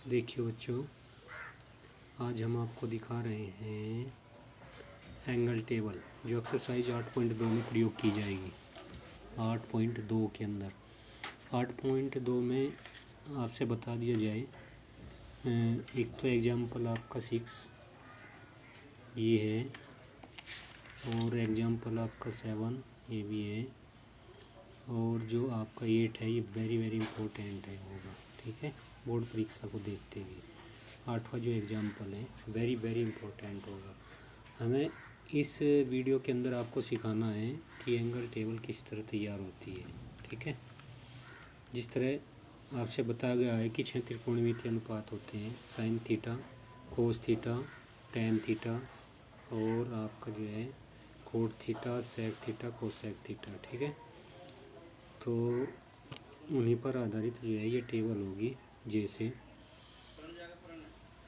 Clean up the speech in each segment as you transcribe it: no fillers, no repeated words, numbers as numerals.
देखिए बच्चों, आज हम आपको दिखा रहे हैं एंगल टेबल जो एक्सरसाइज 8.2 में प्रयोग की जाएगी। 8.2 के अंदर 8.2 में आपसे बता दिया जाए, एक तो एग्जाम्पल आपका 6 ये है और एग्जाम्पल आपका 7 ये भी है, और जो आपका 8 है ये वेरी इम्पोर्टेंट है होगा। ठीक है, बोर्ड परीक्षा को देखते हुए 8वां जो एग्जाम्पल है वेरी इम्पोर्टेंट होगा। हमें इस वीडियो के अंदर आपको सिखाना है कि एंगल टेबल किस तरह तैयार होती है। ठीक है, जिस तरह आपसे बताया गया है कि 6 त्रिकोणमितीय अनुपात होते हैं, sine theta, cos theta, tan theta और आपका जो है cot theta, sec theta, cosec theta. ठीक है, तो उन्हीं पर आधारित जो है ये टेबल होगी। जैसे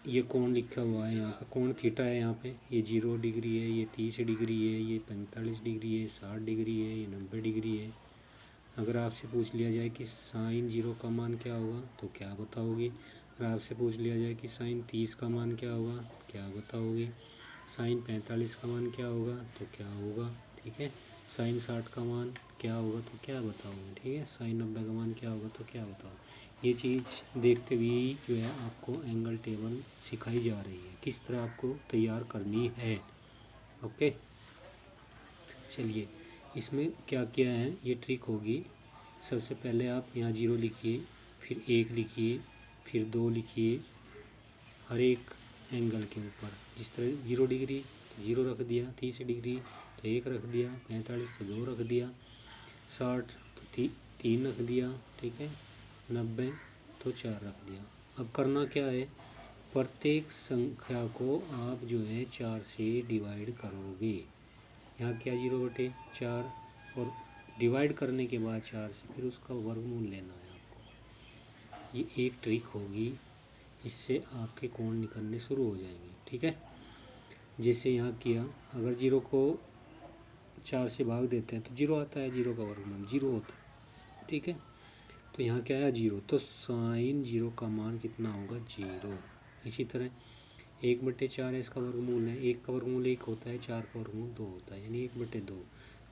ये कोण लिखा हुआ है, यहाँ पे कोण थीटा है, यहाँ पे ये 0 डिग्री है, ये 30 डिग्री है, ये 45 डिग्री है, 60 डिग्री है, ये 90 डिग्री है। अगर आपसे पूछ लिया जाए कि साइन 0 का मान क्या होगा तो क्या बताओगे। अगर आपसे पूछ लिया जाए कि साइन 30 का मान क्या होगा क्या बताओगे। साइन 45 का मान क्या होगा तो क्या होगा। ठीक है, साइन 60 का मान क्या होगा तो क्या बताओगे। ठीक है, साइन 90 का मान क्या होगा तो क्या बताओगे। ये चीज़ देखते हुए जो है आपको एंगल टेबल सिखाई जा रही है, किस तरह आपको तैयार करनी है। ओके, चलिए इसमें क्या क्या है ये ट्रिक होगी। सबसे पहले आप यहाँ 0 लिखिए, फिर 1 लिखिए, फिर 2 लिखिए, हर एक एंगल के ऊपर। जिस तरह 0 डिग्री तो 0 रख दिया, 30 डिग्री तो 1 रख दिया, 45 तो 2 रख दिया, 60 तो 3 रख दिया। ठीक है, 90 तो 4 रख दिया। अब करना क्या है, प्रत्येक संख्या को आप जो है 4 से डिवाइड करोगे। यहाँ क्या 0/4 और डिवाइड करने के बाद 4 से फिर उसका वर्गमूल लेना है आपको। ये एक ट्रिक होगी, इससे आपके कोण निकलने शुरू हो जाएंगे। ठीक है, जैसे यहाँ किया, अगर 0 को 4 से भाग देते हैं तो 0 आता है, 0 का वर्गमूल 0 होता है। ठीक है, तो यहाँ क्या है 0, तो साइन 0 का मान कितना होगा 0। इसी तरह 1/4 है, इसका वर्गमूल है, 1 का वर्गमूल 1 होता है, 4 का वर्गमूल 2 होता है, यानी 1/2।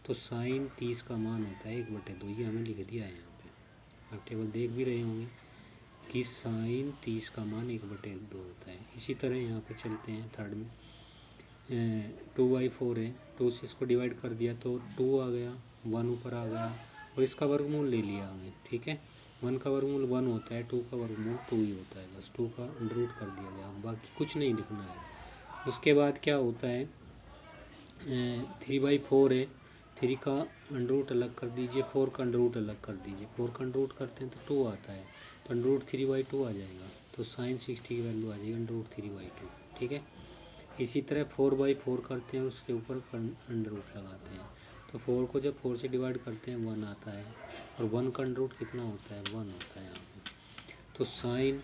तो साइन 30 का मान होता है 1/2। ये हमें लिख दिया है यहाँ पे, आप टेबल देख भी रहे होंगे कि साइन 30 का मान 1/2 होता है। इसी तरह यहाँ पे चलते हैं थर्ड में, 2/4 है, 2 से इसको डिवाइड कर दिया तो 2 आ गया, 1 ऊपर आ गया और इसका वर्गमूल ले लिया हमें। ठीक है, 1 का वर्गमूल 1 होता है, 2 का वर्गमूल 2 ही होता है, बस 2 का अंडर कर दिया गया, बाकी कुछ नहीं लिखना है। उसके बाद क्या होता है, 3/4 है, 3 का अंडर अलग कर दीजिए, 4 का अंडर अलग कर दीजिए, 4 का अंडर करते हैं तो 2 आता है, तो अंडर 3/2 आ जाएगा, तो साइन 60 की वैल्यू आ जाएगी अंडर 3/2। ठीक है, इसी तरह 4/4 करते हैं, उसके ऊपर अंडर लगाते हैं, तो 4 को जब 4 से डिवाइड करते हैं 1 आता है, और 1 का अंडर कितना होता है 1 होता है यहाँ पे। तो साइन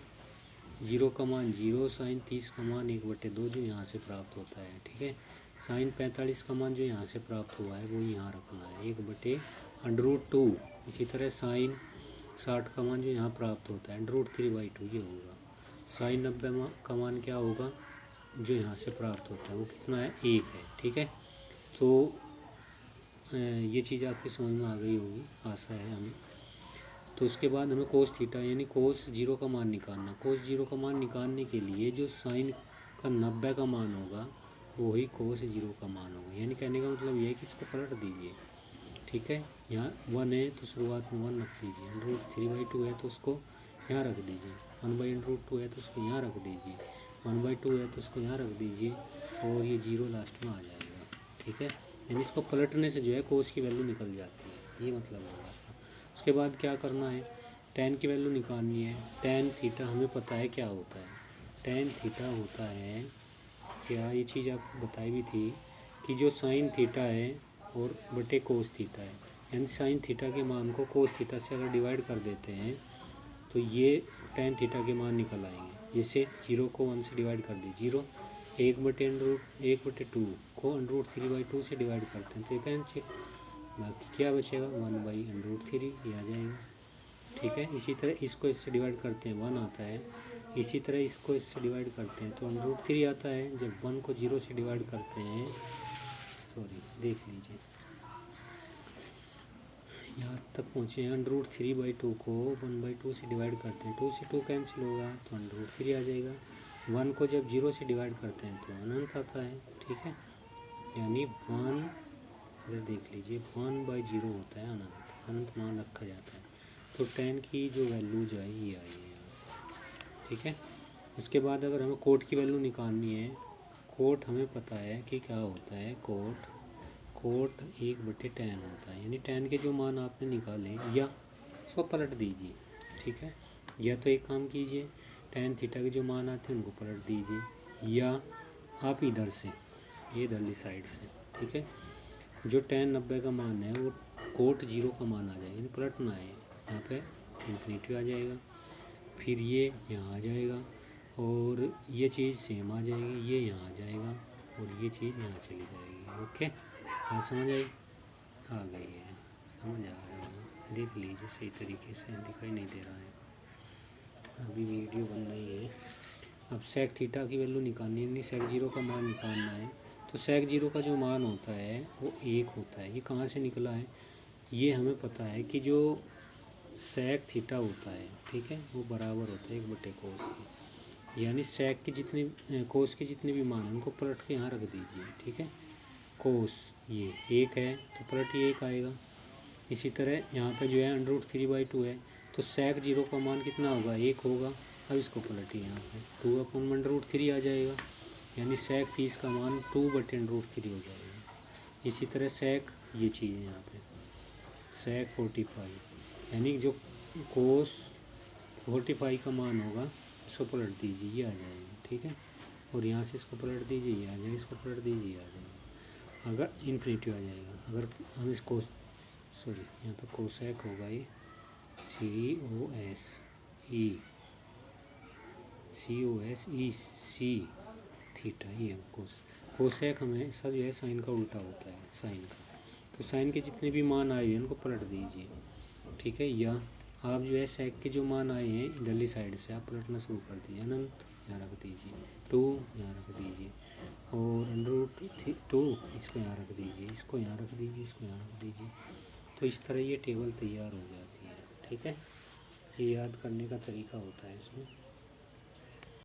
0 का मान 0, साइन 30 का मान 1/2 जो यहाँ से प्राप्त होता है। ठीक है, साइन 45 का मान जो यहाँ से प्राप्त हुआ है वो यहाँ रखना है 1/√2। इसी तरह साइन 60 का मान जो यहाँ प्राप्त होता है √3/2 ये होगा। साइन 90 का मान क्या होगा जो यहाँ से प्राप्त होता है वो कितना है 1 है। ठीक है, तो ये चीज़ आपकी समझ में आ गई होगी, आशा है हमें। तो उसके बाद हमें कोस थीटा यानी कोस 0 का मान निकालना। कोस 0 का मान निकालने के लिए जो साइन का 90 का मान होगा वही कोस 0 का मान होगा, यानी कहने का मतलब ये है कि इसको पलट दीजिए। ठीक है, यहाँ 1 है तो शुरुआत में 1 रख दीजिए, √3/2 है तो उसको यहाँ रख दीजिए, 1/√2 है तो उसको यहाँ रख दीजिए, 1/2 है तो उसको यहाँ रख दीजिए, और ये 0 लास्ट में आ जाएगा। ठीक है, यानी इसको पलटने से जो है कोस की वैल्यू निकल जाती है, ये मतलब होगा इसका। उसके बाद क्या करना है, टेन की वैल्यू निकालनी है। टेन थीटा हमें पता है क्या होता है, टेन थीटा होता है क्या, ये चीज़ आपको बताई भी थी कि जो साइन थीटा है और बटे कोस थीटा है, यानी साइन थीटा के मान को कोस थीटा से अगर डिवाइड कर देते हैं तो ये टेन थीटा के मान निकल आएंगे। जैसे 0 को 1 से डिवाइड कर दी, 0 1/2 को √3/2 से डिवाइड करते हैं तो ये कैंसिल, बाकी क्या बचेगा 1/√3 ये आ जाएगा। ठीक है, इसी तरह इसको इससे डिवाइड करते हैं 1 आता है, इसी तरह इसको इससे डिवाइड करते हैं तो √3 आता है। जब 1 को 0 से डिवाइड करते हैं, सॉरी देख लीजिए यहाँ तक पहुँचे हैं। √3/2 को 1/2 से डिवाइड करते हैं, 2 से 2 कैंसिल होगा तो √3 आ जाएगा। 1 को जब 0 से डिवाइड करते हैं तो अनंत आता है, ठीक है। यानी 1, इधर देख लीजिए 1/0 होता है अनंत, अनंत मान रखा जाता है। तो 10 की जो वैल्यू जो है ये आई है यहाँ से, ठीक है। उसके बाद अगर हमें कोट की वैल्यू निकालनी है, कोट हमें पता है कि क्या होता है, कोट 1/10 होता है। यानी 10 के जो मान आपने निकाले या उसको पलट दीजिए, ठीक है। या तो एक काम कीजिए, tan थीटा के जो मान आते हैं उनको पलट दीजिए, या आप इधर से ये इधरली साइड से, ठीक है, जो tan 90 का मान है वो कोट 0 का मान आ जाएगा। यानी पलटना है, यहाँ पे इन्फिनिटी आ जाएगा, फिर ये यहाँ आ जाएगा और ये चीज़ सेम आ जाएगी, ये यहाँ आ जाएगा और ये चीज़ यहाँ चली जाएगी। ओके, हाँ समझ आई, आ गई है, समझ आ रहा है। देख लीजिए सही तरीके से, दिखाई नहीं दे रहा है, अभी वीडियो बन रही है। अब सेक थीटा की वैल्यू निकालनी है, नहीं सेक 0 का मान निकालना है। तो सेक 0 का जो मान होता है वो 1 होता है। ये कहाँ से निकला है, ये हमें पता है कि जो सेक थीटा होता है, ठीक है, वो बराबर होता है 1/cos के। यानी सेक के जितने कोस के जितने भी मान हैं उनको पलट के यहाँ रख दीजिए, ठीक है। कोस ये 1 है तो पलट ये 1 आएगा। इसी तरह यहाँ पे जो है √3/2 है तो सेक 0 का मान कितना होगा, 1 होगा। अब इसको पलटिए, यहाँ पे 2/√3 आ जाएगा। यानी सेक 30 का मान 2/√3 हो जाएगा। इसी तरह सेक ये चीज़ है यहाँ पे सेक 45, यानी जो कोस 45 का मान होगा उसको पलट दीजिए, ये आ जाएगा, ठीक है। और यहाँ से इसको पलट दीजिए, ये आ जाएगा, इसको पलट दीजिए, ये आ जाएगा। अगर इन्फिनिटी आ जाएगा, अगर हम इसको सॉरी यहाँ पे कोसेक होगा, ये COSEC थीटा, ये कोसेक हमेशा जो है साइन का उल्टा होता है, साइन का। तो साइन के जितने भी मान आए हैं उनको पलट दीजिए, ठीक है। या आप जो है सेक के जो मान आए हैं इधरली साइड से आप पलटना शुरू कर दीजिए। अनंत यहाँ रख दीजिए, 2 यहाँ रख दीजिए और √2 इसको यहाँ रख दीजिए, इसको यहाँ रख दीजिए, इसको यहाँ रख दीजिए। तो इस तरह ये टेबल तैयार हो जाती है, ठीक है। ये याद करने का तरीका होता है इसमें।